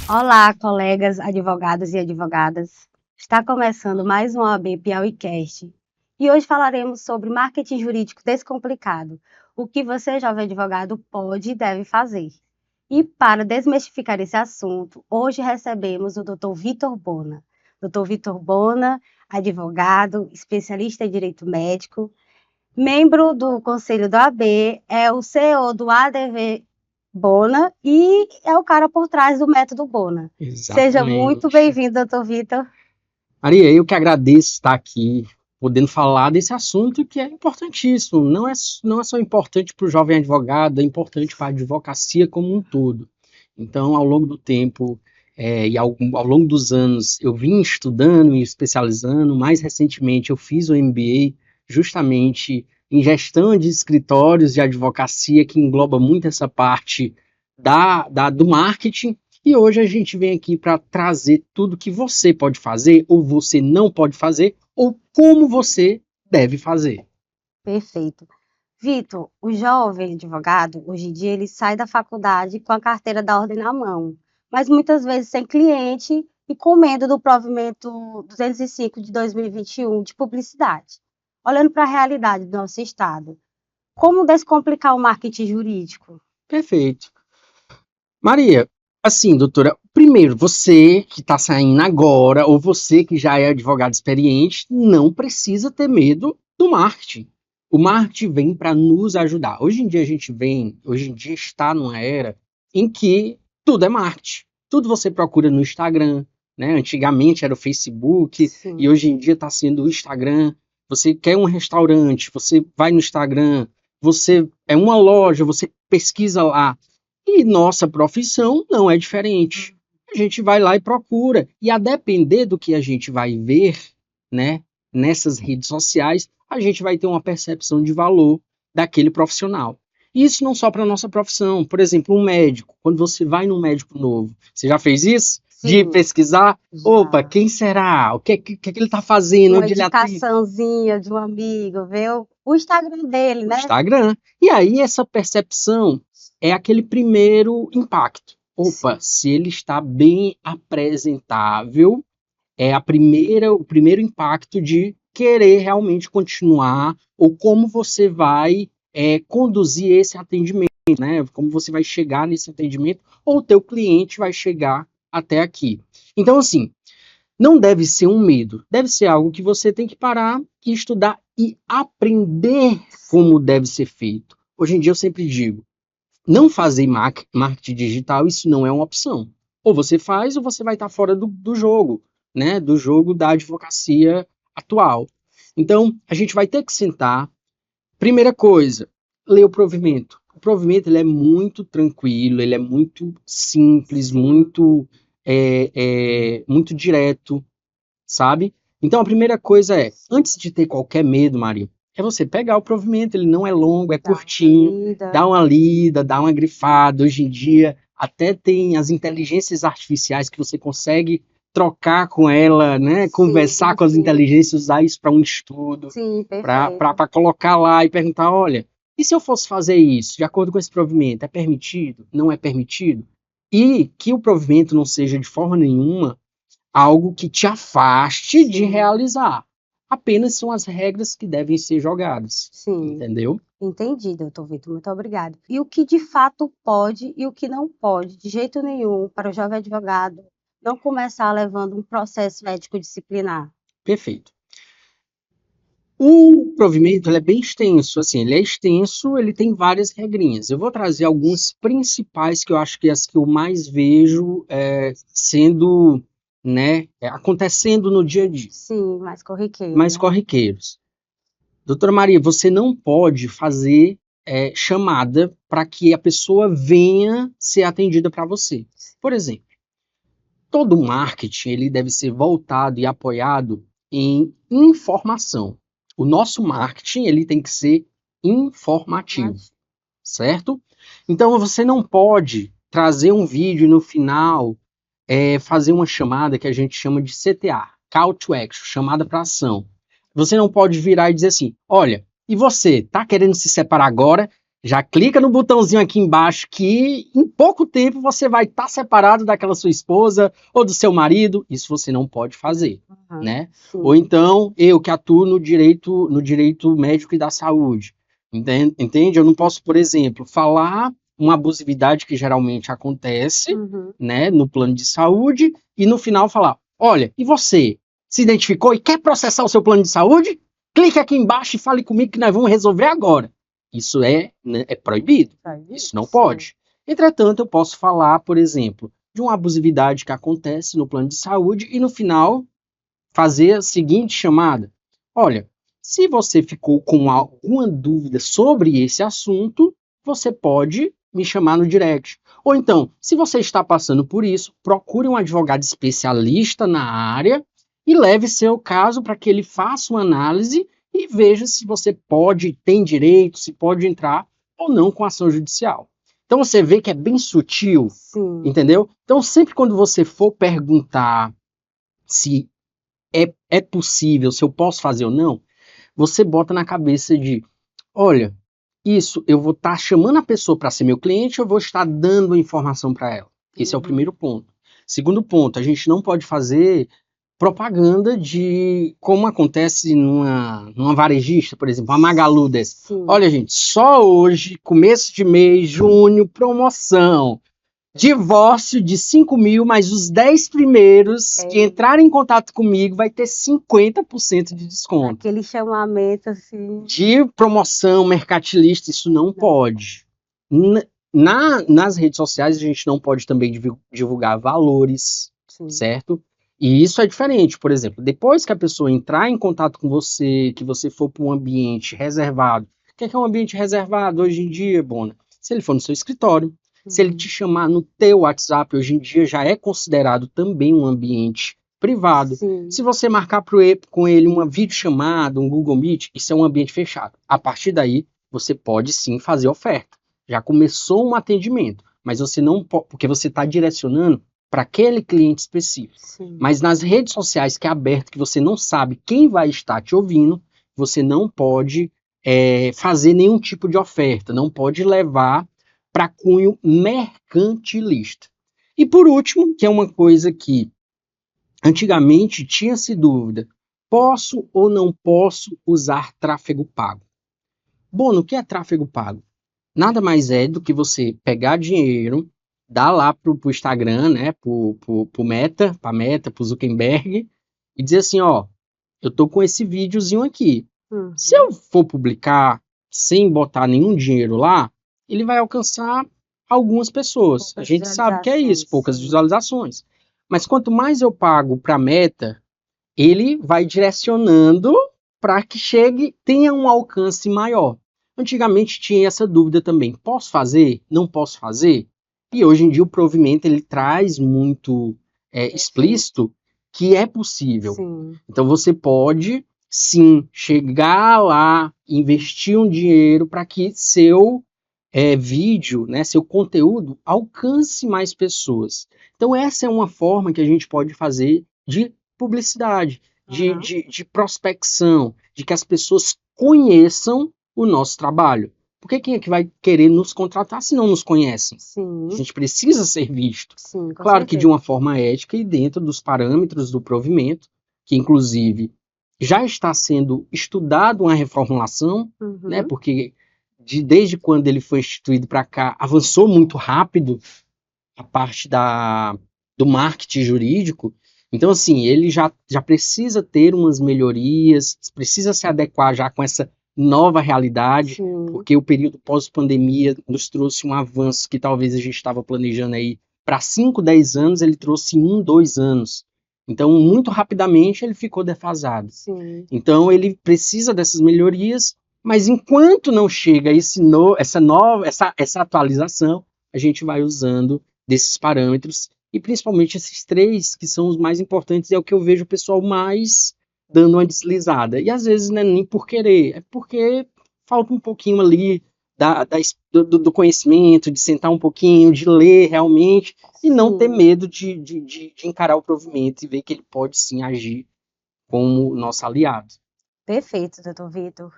Olá, colegas advogados e advogadas. Está começando mais um OAB PiauíCast e hoje falaremos sobre marketing jurídico descomplicado, o que você, jovem advogado, pode e deve fazer. E para desmistificar esse assunto, hoje recebemos o Dr. Vitor Bona. Dr. Vitor Bona, advogado, especialista em direito médico, membro do Conselho do AB, é o CEO do ADV Bona e é o cara por trás do método Bona. Seja muito Exatamente. bem-vindo, doutor Vitor. Maria, eu que agradeço estar aqui, podendo falar desse assunto que é importantíssimo. Não é só importante para o jovem advogado, é importante para a advocacia como um todo. Então, ao longo do tempo ao longo dos anos, eu vim estudando e especializando. Mais recentemente, eu fiz o MBA justamente em gestão de escritórios de advocacia, que engloba muito essa parte do marketing. E hoje a gente vem aqui para trazer tudo que você pode fazer, ou você não pode fazer, ou como você deve fazer. Perfeito. Vitor, o jovem advogado, hoje em dia, ele sai da faculdade com a carteira da ordem na mão, mas muitas vezes sem cliente e com medo do provimento 205 de 2021 de publicidade. Olhando para a realidade do nosso estado, como descomplicar o marketing jurídico? Perfeito. Maria, assim, doutora, primeiro, você que está saindo agora, ou você que já é advogado experiente, não precisa ter medo do marketing. O marketing vem para nos ajudar. Hoje em dia está numa era em que tudo é marketing. Tudo você procura no Instagram, né? Antigamente era o Facebook e Sim. hoje em dia está sendo o Instagram. Você quer um restaurante, você vai no Instagram, você é uma loja, você pesquisa lá. E nossa profissão não é diferente. A gente vai lá e procura. E a depender do que a gente vai ver, né, nessas redes sociais, a gente vai ter uma percepção de valor daquele profissional. Isso não só para a nossa profissão. Por exemplo, um médico. Quando você vai num médico novo, você já fez isso? De Sim, pesquisar, opa, já. quem será? O que ele está fazendo? Uma Onde ele atende? indicaçãozinha de um amigo, ver o Instagram dele, No né? Instagram. E aí essa percepção é aquele primeiro impacto. Opa, Sim. se ele está bem apresentável, o primeiro impacto de querer realmente continuar, ou como você vai conduzir esse atendimento, né? Como você vai chegar nesse atendimento, ou o teu cliente vai chegar até aqui. Então, assim, não deve ser um medo, deve ser algo que você tem que parar e estudar e aprender como deve ser feito. Hoje em dia eu sempre digo, não fazer marketing digital, isso não é uma opção. Ou você faz ou você vai estar fora do jogo, né? Do jogo da advocacia atual. Então, a gente vai ter que sentar. Primeira coisa, ler o provimento. O provimento ele é muito tranquilo, ele é muito simples, Sim. muito direto, sabe? Então a primeira coisa antes de ter qualquer medo, Maria, é você pegar o provimento, ele não é longo, é Dá uma curtinho, lida. dá uma lida, dá uma grifada. Hoje em dia até tem as inteligências artificiais que você consegue trocar com ela, né? Sim, Conversar com as sim. inteligências, usar isso para um estudo, Sim, perfeito. para colocar lá e perguntar, olha, e se eu fosse fazer isso, de acordo com esse provimento, é permitido? Não é permitido? E que o provimento não seja de forma nenhuma algo que te afaste de Sim, realizar. Apenas são as regras que devem ser jogadas, sim. entendeu? Entendi, doutor Vitor, muito obrigado. E o que de fato pode e o que não pode, de jeito nenhum, para o jovem advogado não começar levando um processo ético disciplinar? Perfeito. O provimento ele é bem extenso, assim, ele é extenso, ele tem várias regrinhas. Eu vou trazer algumas principais que eu acho que as que eu mais vejo sendo, né, acontecendo no dia a dia, Sim, mais corriqueiro, mais né? corriqueiros. Doutora Maria, você não pode fazer chamada para que a pessoa venha ser atendida para você. Por exemplo, todo marketing ele deve ser voltado e apoiado em informação. O nosso marketing ele tem que ser informativo, Mas, certo? Então você não pode trazer um vídeo e no final fazer uma chamada que a gente chama de CTA, Call to Action, chamada para ação. Você não pode virar e dizer assim, olha, e você, tá querendo se separar agora? Já clica no botãozinho aqui embaixo que em pouco tempo você vai estar separado daquela sua esposa ou do seu marido. Isso você não pode fazer, né? Sim. Ou então, eu que atuo no direito médico e da saúde. Entende? Eu não posso, por exemplo, falar uma abusividade que geralmente acontece, né, no plano de saúde e no final falar, olha, e você se identificou e quer processar o seu plano de saúde? Clique aqui embaixo e fale comigo que nós vamos resolver agora. Isso né, é proibido. Isso não pode. Entretanto, eu posso falar, por exemplo, de uma abusividade que acontece no plano de saúde e no final fazer a seguinte chamada. Olha, se você ficou com alguma dúvida sobre esse assunto, você pode me chamar no direct. Ou então, se você está passando por isso, procure um advogado especialista na área e leve seu caso para que ele faça uma análise e veja se você tem direito, se pode entrar ou não com ação judicial. Então você vê que é bem sutil, entendeu? Então sempre quando você for perguntar se é possível, se eu posso fazer ou não, você bota na cabeça de, olha, isso eu vou estar chamando a pessoa para ser meu cliente, eu vou estar dando a informação para ela. Esse é o primeiro ponto. Segundo ponto, a gente não pode fazer propaganda de como acontece numa varejista, por exemplo, uma Magalu desse. Olha, gente, só hoje, começo de mês, junho, promoção. Divórcio de 5 mil, mas os 10 primeiros que entrarem em contato comigo vai ter 50% de desconto. Aquele chamamento assim. De promoção mercantilista, isso não pode. Nas redes sociais, a gente não pode também divulgar valores, certo? E isso é diferente. Por exemplo, depois que a pessoa entrar em contato com você, que você for para um ambiente reservado. O que é um ambiente reservado hoje em dia, Bona? Se ele for no seu escritório, se ele te chamar no teu WhatsApp, hoje em dia já é considerado também um ambiente privado. Se você marcar com ele uma videochamada, um Google Meet, isso é um ambiente fechado. A partir daí, você pode sim fazer oferta. Já começou um atendimento, mas você não pode, porque você está direcionando para aquele cliente específico. Mas nas redes sociais que é aberto, que você não sabe quem vai estar te ouvindo, você não pode fazer nenhum tipo de oferta, não pode levar para cunho mercantilista. E por último, que é uma coisa que antigamente tinha-se dúvida, posso ou não posso usar tráfego pago? Bom, o que é tráfego pago? Nada mais é do que você pegar dinheiro, dar lá pro Instagram, né, pro Meta, pro Zuckerberg, e dizer assim, ó, eu tô com esse videozinho aqui. Se eu for publicar sem botar nenhum dinheiro lá, ele vai alcançar algumas pessoas. A gente sabe que é isso, poucas visualizações. Mas quanto mais eu pago para a Meta, ele vai direcionando para que tenha um alcance maior. Antigamente tinha essa dúvida também, posso fazer? Não posso fazer? E hoje em dia o provimento ele traz muito explícito que é possível. Então você pode sim chegar lá, investir um dinheiro para que seu vídeo, né, seu conteúdo alcance mais pessoas. Então essa é uma forma que a gente pode fazer de publicidade, de prospecção, de que as pessoas conheçam o nosso trabalho. Porque quem é que vai querer nos contratar se não nos conhecem? A gente precisa ser visto. Claro que de uma forma ética e dentro dos parâmetros do provimento, que inclusive já está sendo estudado uma reformulação, né, porque desde quando ele foi instituído para cá, avançou muito rápido a parte do marketing jurídico. Então, assim, ele já precisa ter umas melhorias, precisa se adequar já com essa nova realidade, porque o período pós-pandemia nos trouxe um avanço que talvez a gente estava planejando aí para 5, 10 anos, ele trouxe 1, 2 anos. Então, muito rapidamente, ele ficou defasado. Então, ele precisa dessas melhorias, mas enquanto não chega essa atualização, a gente vai usando desses parâmetros, e principalmente esses 3, que são os mais importantes, é o que eu vejo o pessoal mais dando uma deslizada. E às vezes não é nem por querer, é porque falta um pouquinho ali do conhecimento, de sentar um pouquinho, de ler realmente, e não ter medo de encarar o provimento e ver que ele pode sim agir como nosso aliado. Perfeito, doutor Vitor.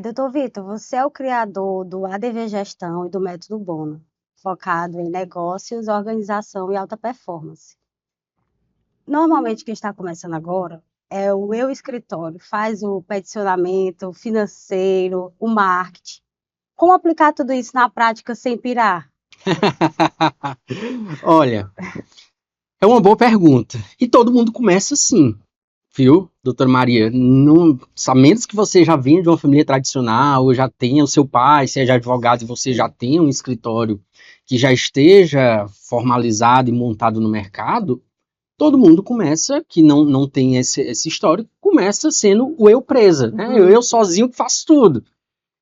Doutor Vitor, você é o criador do ADV Gestão e do Método Bono, focado em negócios, organização e alta performance. Normalmente, quem está começando agora é o Eu Escritório, faz o peticionamento financeiro, o marketing. Como aplicar tudo isso na prática sem pirar? Olha, é uma boa pergunta. E todo mundo começa assim, viu, doutora Maria? Não, a menos que você já venha de uma família tradicional, ou já tenha o seu pai, seja advogado, e você já tenha um escritório que já esteja formalizado e montado no mercado, todo mundo começa, que não tem esse histórico, começa sendo o eu presa, né? Eu sozinho que faço tudo.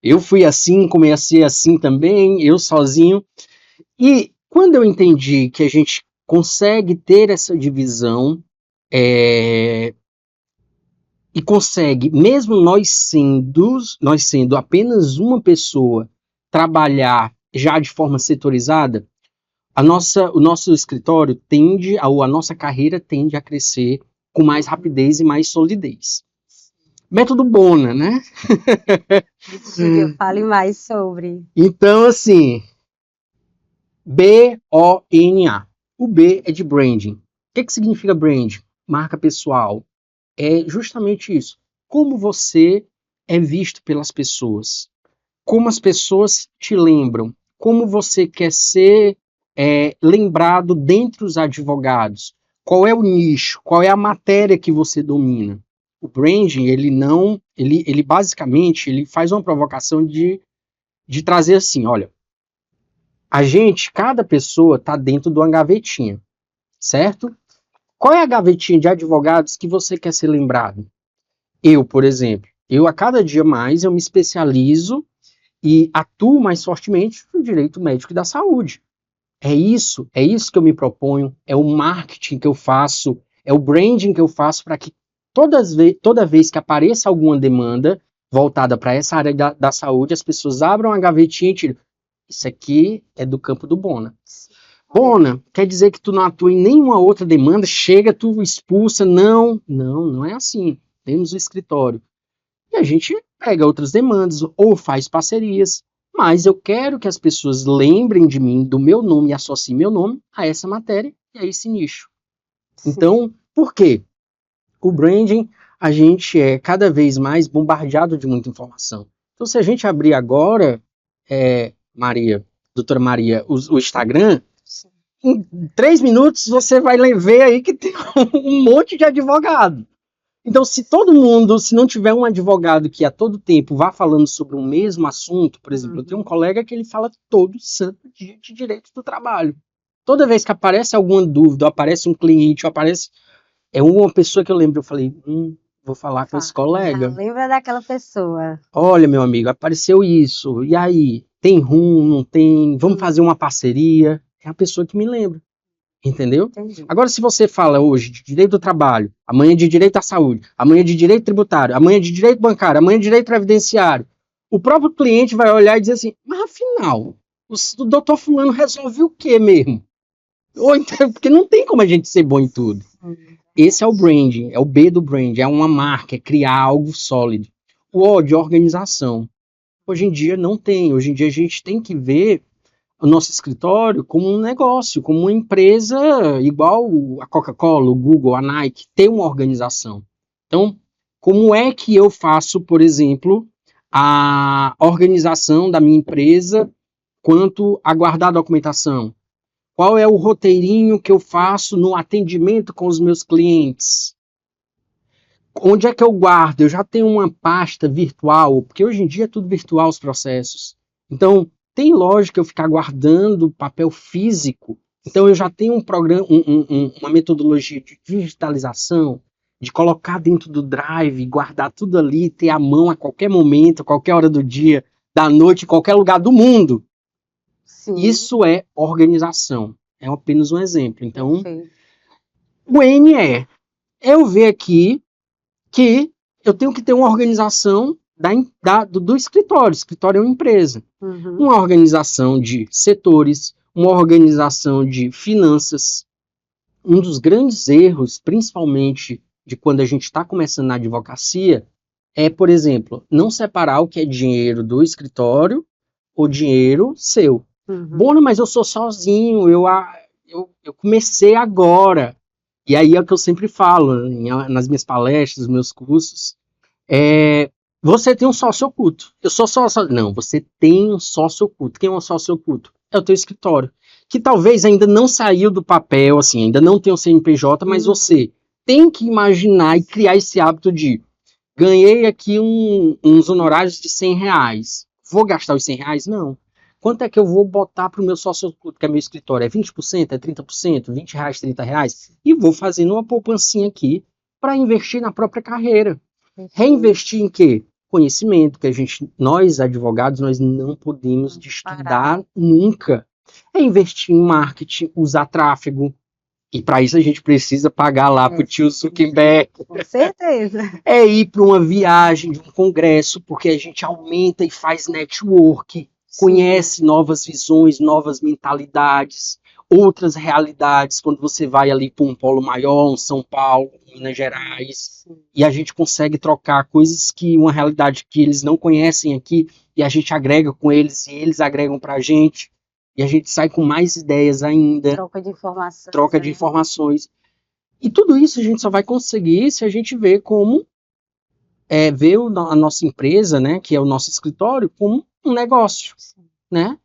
Eu fui assim, comecei assim também, eu sozinho. E quando eu entendi que a gente consegue ter essa divisão, e consegue, mesmo nós sendo apenas uma pessoa, trabalhar já de forma setorizada, o nosso escritório tende, ou a nossa carreira tende a crescer com mais rapidez e mais solidez. Método Bona, né? Fale mais sobre. Então, assim, B-O-N-A. O B é de branding. O que significa branding? Marca pessoal. É justamente isso. Como você é visto pelas pessoas. Como as pessoas te lembram. Como você quer ser lembrado dentre os advogados. Qual é o nicho? Qual é a matéria que você domina? O branding, ele basicamente, ele faz uma provocação de trazer assim, olha, cada pessoa está dentro de uma gavetinha, certo? Qual é a gavetinha de advogados que você quer ser lembrado? Eu, por exemplo, a cada dia mais eu me especializo e atuo mais fortemente no direito médico e da saúde. É isso que eu me proponho, é o marketing que eu faço, é o branding que eu faço para que toda vez que apareça alguma demanda voltada para essa área da saúde, as pessoas abram a gavetinha e tiram. Isso aqui é do campo do Bona. Bona, quer dizer que tu não atua em nenhuma outra demanda, chega, tu expulsa, não é assim. Temos o escritório. E a gente pega outras demandas ou faz parcerias, mas eu quero que as pessoas lembrem de mim, do meu nome e associem meu nome a essa matéria e a esse nicho. Sim. Então, por quê? O branding, a gente é cada vez mais bombardeado de muita informação. Então, se a gente abrir agora, doutora Maria, o Instagram, em 3 minutos você vai ver aí que tem um monte de advogado. Então, se não tiver um advogado que a todo tempo vá falando sobre o mesmo assunto, por exemplo, eu tenho um colega que ele fala todo santo dia de direito do trabalho. Toda vez que aparece alguma dúvida, aparece um cliente, é uma pessoa que eu lembro, eu falei, vou falar com esse colega. Lembra daquela pessoa. Olha, meu amigo, apareceu isso, e aí? Tem não tem? Vamos fazer uma parceria? É a pessoa que me lembra. Entendeu? Entendi. Agora, se você fala hoje de direito do trabalho, amanhã de direito à saúde, amanhã de direito tributário, amanhã de direito bancário, amanhã de direito previdenciário, o próprio cliente vai olhar e dizer assim, mas afinal, o doutor fulano resolve o quê mesmo? Ou então, porque não tem como a gente ser bom em tudo. Esse é o branding, é o B do branding, é uma marca, é criar algo sólido. O O de organização. Hoje em dia não tem, hoje em dia a gente tem que ver o nosso escritório como um negócio, como uma empresa igual a Coca-Cola, o Google, a Nike, tem uma organização. Então, como é que eu faço, por exemplo, a organização da minha empresa quanto a guardar a documentação? Qual é o roteirinho que eu faço no atendimento com os meus clientes? Onde é que eu guardo? Eu já tenho uma pasta virtual, porque hoje em dia é tudo virtual os processos. Então, tem lógica eu ficar guardando papel físico. Então, eu já tenho um programa, uma metodologia de digitalização, de colocar dentro do Drive, guardar tudo ali, ter à mão a qualquer momento, a qualquer hora do dia, da noite, em qualquer lugar do mundo. Sim. Isso é organização. É apenas um exemplo. Então, Sim. o N é eu ver aqui que eu tenho que ter uma organização do escritório. O escritório é uma empresa. Uma organização de setores, uma organização de finanças. Um dos grandes erros, principalmente de quando a gente está começando na advocacia, é, por exemplo, não separar o que é dinheiro do escritório ou dinheiro seu. Bona, mas eu sou sozinho, eu comecei agora. E aí é o que eu sempre falo nas minhas palestras, nos meus cursos. Você tem um sócio oculto. Eu sou sócio. Não, você tem um sócio oculto. Quem é um sócio oculto? É o teu escritório. Que talvez ainda não saiu do papel, assim, ainda não tem o CNPJ, mas você tem que imaginar e criar esse hábito de ganhei aqui uns honorários de R$100. Vou gastar os R$100? Não. Quanto é que eu vou botar para o meu sócio oculto, que é meu escritório? É 20%? É 30%? R$20, R$30? E vou fazendo uma poupancinha aqui para investir na própria carreira. Reinvestir em quê? Conhecimento, que nós advogados, nós não podemos estudar nunca. É investir em marketing, usar tráfego. E para isso a gente precisa pagar lá para o tio Zuckerberg. Com certeza. É ir para uma viagem de um congresso, porque a gente aumenta e faz network, conhece novas visões, novas mentalidades, outras realidades, quando você vai ali para um polo maior, um São Paulo, Minas Gerais, e a gente consegue trocar coisas uma realidade que eles não conhecem aqui, e a gente agrega com eles, e eles agregam para a gente, e a gente sai com mais ideias ainda. Troca de informações. Troca de informações. E tudo isso a gente só vai conseguir se a gente vê como ver a nossa empresa, né, que é o nosso escritório, como um negócio, né?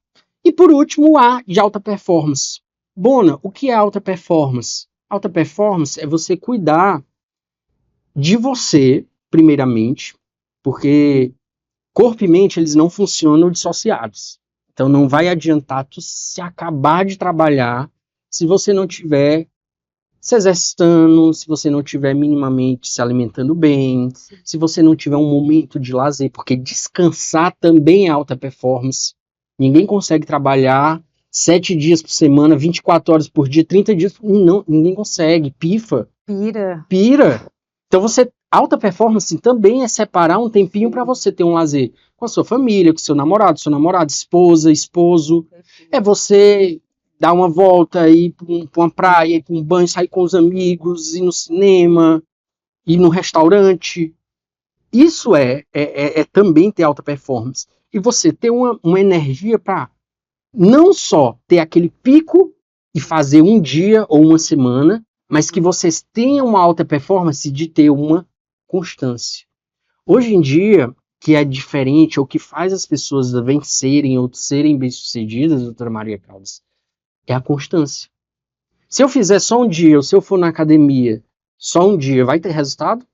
E por último, o A de alta performance. Bona, o que é alta performance? Alta performance é você cuidar de você, primeiramente, porque corpo e mente eles não funcionam dissociados. Então não vai adiantar tu se acabar de trabalhar se você não tiver se exercitando, se você não tiver minimamente se alimentando bem, se você não tiver um momento de lazer, porque descansar também é alta performance. Ninguém consegue trabalhar 7 dias por semana, 24 horas por dia, 30 dias por... Não, ninguém consegue, pira. Então alta performance também é separar um tempinho para você ter um lazer com a sua família, com seu namorado, esposa, esposo. É você dar uma volta, ir para uma praia, ir para um banho, sair com os amigos, ir no cinema, ir no restaurante. Isso é também ter alta performance. E você ter uma energia para não só ter aquele pico e fazer um dia ou uma semana, mas que vocês tenham uma alta performance de ter uma constância. Hoje em dia, que é diferente, ou que faz as pessoas vencerem ou serem bem-sucedidas, doutora Maria Caldas, é a constância. Se eu fizer só um dia, ou se eu for na academia só um dia, vai ter resultado?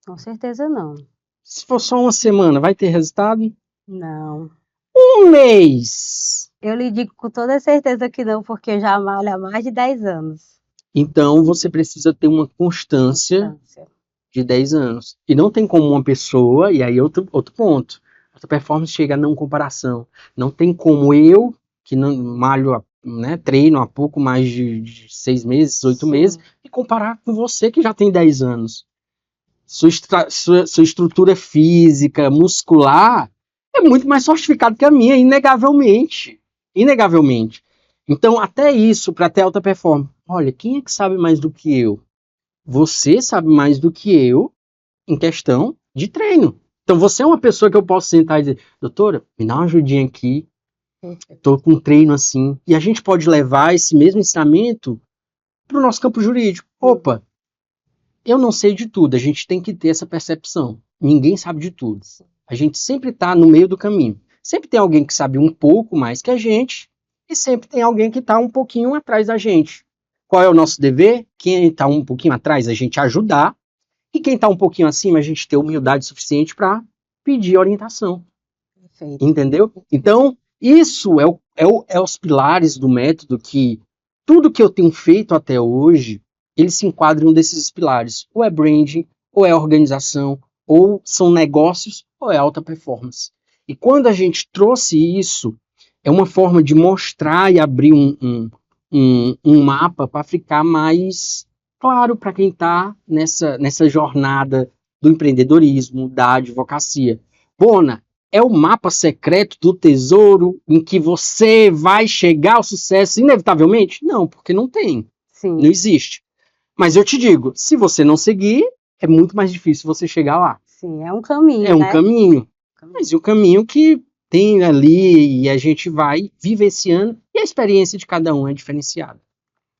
Com certeza não. Se for só uma semana, vai ter resultado? Não. Um mês? Eu lhe digo com toda certeza que não, porque eu já malho há mais de 10 anos. Então, você precisa ter uma constância de 10 anos. E não tem como uma pessoa, e aí outro ponto, a performance chega a não comparação. Não tem como eu, que não malho, né, treino há pouco mais de 6 meses, 8 meses, e comparar com você que já tem 10 anos. Sua estrutura física, muscular, é muito mais sofisticada que a minha, inegavelmente. Inegavelmente. Então, até isso, para ter alta performance, olha, quem é que sabe mais do que eu? Você sabe mais do que eu em questão de treino. Então, você é uma pessoa que eu posso sentar e dizer, doutora, me dá uma ajudinha aqui, estou com um treino assim. E a gente pode levar esse mesmo ensinamento para o nosso campo jurídico. Opa, eu não sei de tudo, a gente tem que ter essa percepção. Ninguém sabe de tudo. A gente sempre está no meio do caminho. Sempre tem alguém que sabe um pouco mais que a gente e sempre tem alguém que está um pouquinho atrás da gente. Qual é o nosso dever? Quem está um pouquinho atrás, a gente ajudar. E quem está um pouquinho acima, a gente ter humildade suficiente para pedir orientação. Perfeito. Entendeu? Então, isso é os pilares do método que tudo que eu tenho feito até hoje, eles se enquadram desses pilares. Ou é branding, ou é organização, ou são negócios, ou é alta performance. E quando a gente trouxe isso, é uma forma de mostrar e abrir um mapa para ficar mais claro para quem está nessa jornada do empreendedorismo, da advocacia. Bona, é o mapa secreto do tesouro em que você vai chegar ao sucesso inevitavelmente? Não, porque não tem. Sim. Não existe. Mas eu te digo, se você não seguir, é muito mais difícil você chegar lá. Sim, é um caminho, É um né? caminho. Mas o caminho que tem ali e a gente vai vivenciando e a experiência de cada um é diferenciada.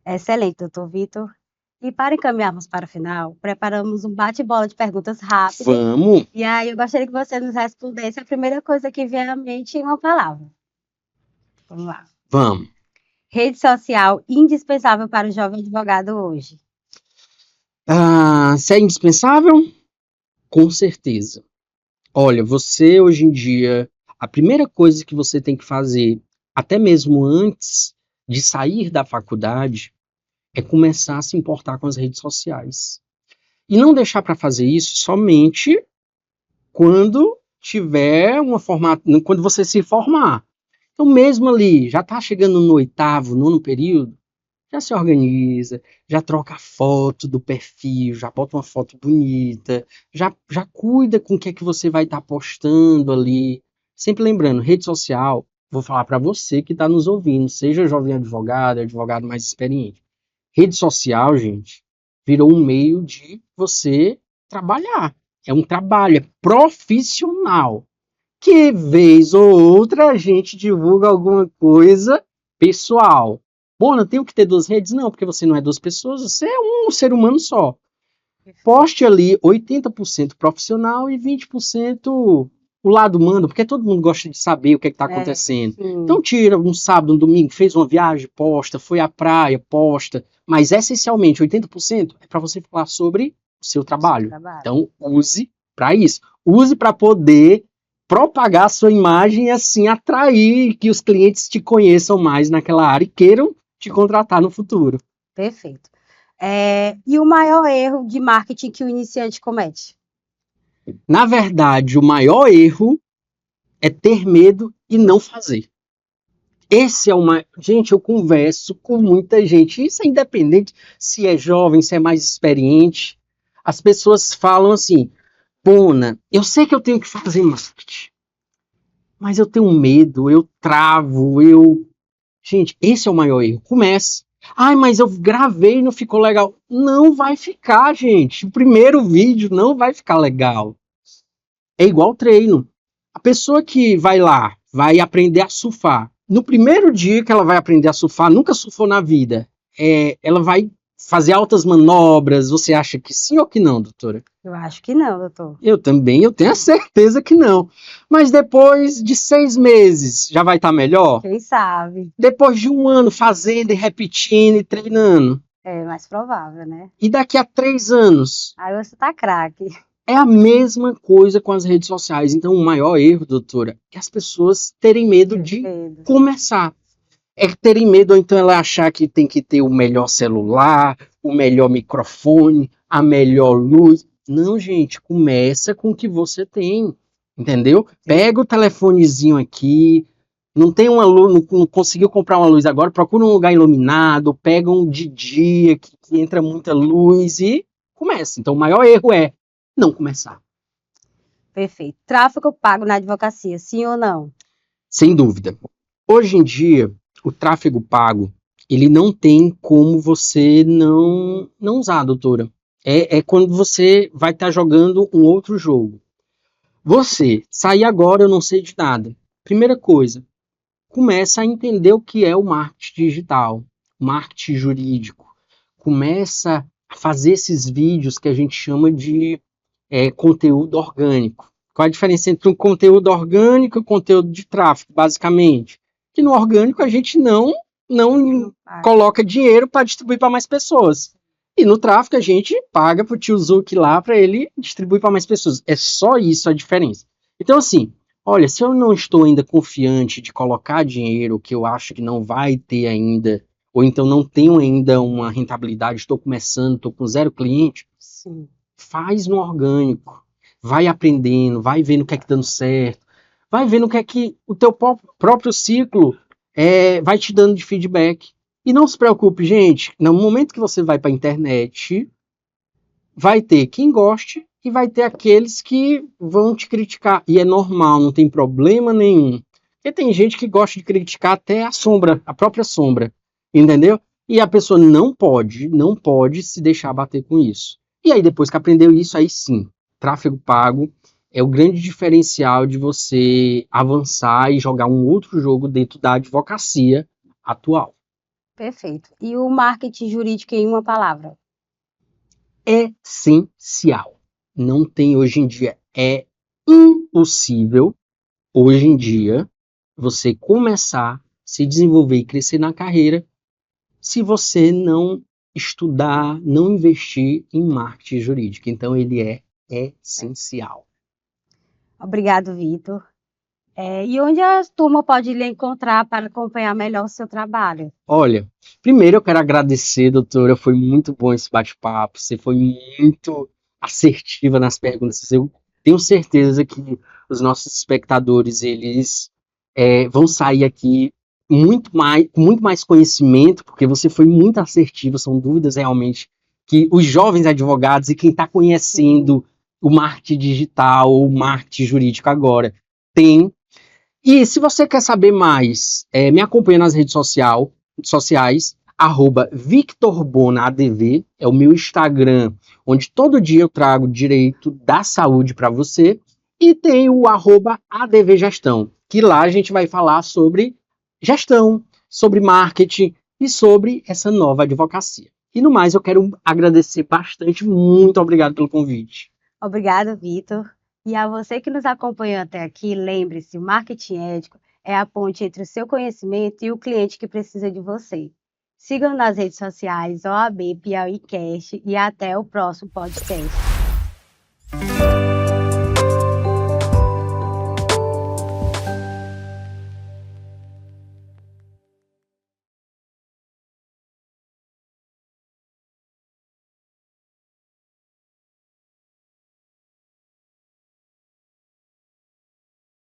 Excelente, doutor Vitor. E para encaminharmos para o final, preparamos um bate-bola de perguntas rápidas. Vamos, E aí eu gostaria que você nos respondesse a primeira coisa que vier à mente em uma palavra. Vamos lá. vamos. Rede social indispensável para o jovem advogado hoje. Se é indispensável? Com certeza. Olha, você hoje em dia, a primeira coisa que você tem que fazer, até mesmo antes de sair da faculdade, é começar a se importar com as redes sociais. E não deixar para fazer isso somente quando tiver uma formato, quando você se formar. Então, mesmo ali, já está chegando no oitavo, nono período, já se organiza, já troca a foto do perfil, já bota uma foto bonita, já cuida com o que é que você vai estar postando ali. Sempre lembrando, rede social, vou falar para você que está nos ouvindo, seja jovem advogado, advogado mais experiente. Rede social, gente, virou um meio de você trabalhar. É um trabalho, é profissional. Que vez ou outra a gente divulga alguma coisa pessoal. Bom, não tenho que ter duas redes? Não, porque você não é duas pessoas, você é um ser humano só. Poste ali 80% profissional e 20% o lado humano, porque todo mundo gosta de saber o que está acontecendo. Então tira um sábado, um domingo, fez uma viagem, posta, foi à praia, posta, mas essencialmente 80% é para você falar sobre o seu trabalho. Então use para isso. Use para poder propagar a sua imagem e assim atrair que os clientes te conheçam mais naquela área e queiram te contratar no futuro. Perfeito. E o maior erro de marketing que o iniciante comete? Na verdade, o maior erro é ter medo e não fazer. Esse é uma. Gente, eu converso com muita gente, isso é independente se é jovem, se é mais experiente. As pessoas falam assim: Bona, eu sei que eu tenho que fazer marketing, mas eu tenho medo, eu travo, eu. Gente, esse é o maior erro. Comece. Ai, mas eu gravei e não ficou legal. Não vai ficar, gente. O primeiro vídeo não vai ficar legal. É igual treino. A pessoa que vai lá, vai aprender a surfar. No primeiro dia que ela vai aprender a surfar, nunca surfou na vida, ela vai fazer altas manobras. Você acha que sim ou que não, doutora? Eu acho que não, doutor. Eu também, eu tenho a certeza que não. Mas depois de 6 meses, já vai estar melhor? Quem sabe? Depois de 1 ano fazendo e repetindo e treinando. É mais provável, né? E daqui a 3 anos? Aí você tá craque. É a mesma coisa com as redes sociais. Então, o maior erro, doutora, é as pessoas terem medo de começar. É terem medo, ou então ela achar que tem que ter o melhor celular, o melhor microfone, a melhor luz. Não, gente, começa com o que você tem, entendeu? Pega o telefonezinho aqui, não tem uma luz, não conseguiu comprar uma luz agora, procura um lugar iluminado, pega um de dia que entra muita luz e começa. Então, o maior erro é não começar. Perfeito. Tráfego pago na advocacia, sim ou não? Sem dúvida. Hoje em dia, o tráfego pago, ele não tem como você não usar, doutora. É quando você vai estar jogando um outro jogo. Você, sair agora, eu não sei de nada. Primeira coisa, começa a entender o que é o marketing digital, marketing jurídico. Começa a fazer esses vídeos que a gente chama de conteúdo orgânico. Qual a diferença entre um conteúdo orgânico e um conteúdo de tráfego, basicamente? Que no orgânico a gente não coloca dinheiro para distribuir para mais pessoas. E no tráfego a gente paga para o tio Zuc lá para ele distribuir para mais pessoas. É só isso a diferença. Então, assim, olha, se eu não estou ainda confiante de colocar dinheiro, que eu acho que não vai ter ainda, ou então não tenho ainda uma rentabilidade, estou começando, estou com 0 cliente, sim, faz no orgânico. Vai aprendendo, vai vendo o que é que tá dando certo, vai vendo o que é que o teu próprio ciclo vai te dando de feedback. E não se preocupe, gente, no momento que você vai para a internet, vai ter quem goste e vai ter aqueles que vão te criticar. E é normal, não tem problema nenhum. Porque tem gente que gosta de criticar até a sombra, a própria sombra, entendeu? E a pessoa não pode se deixar bater com isso. E aí, depois que aprendeu isso, aí sim, tráfego pago é o grande diferencial de você avançar e jogar um outro jogo dentro da advocacia atual. Perfeito. E o marketing jurídico em uma palavra? Essencial. Não tem hoje em dia, é impossível hoje em dia você começar, se desenvolver e crescer na carreira se você não estudar, não investir em marketing jurídico. Então ele é essencial. Obrigado, Vitor. E onde a turma pode lhe encontrar para acompanhar melhor o seu trabalho? Olha, primeiro eu quero agradecer, doutora, foi muito bom esse bate-papo, você foi muito assertiva nas perguntas. Eu tenho certeza que os nossos espectadores, eles vão sair aqui com muito mais conhecimento, porque você foi muito assertiva, são dúvidas realmente que os jovens advogados e quem está conhecendo o marketing digital ou o marketing jurídico agora tem. E se você quer saber mais, me acompanha nas redes sociais, @VictorBonaADV, é o meu Instagram, onde todo dia eu trago direito da saúde para você, e tem o @ADVGestão, que lá a gente vai falar sobre gestão, sobre marketing e sobre essa nova advocacia. E no mais, eu quero agradecer bastante, muito obrigado pelo convite. Obrigada, Vitor. E a você que nos acompanhou até aqui, lembre-se, o marketing ético é a ponte entre o seu conhecimento e o cliente que precisa de você. Sigam nas redes sociais OAB Piauí Cast e até o próximo podcast.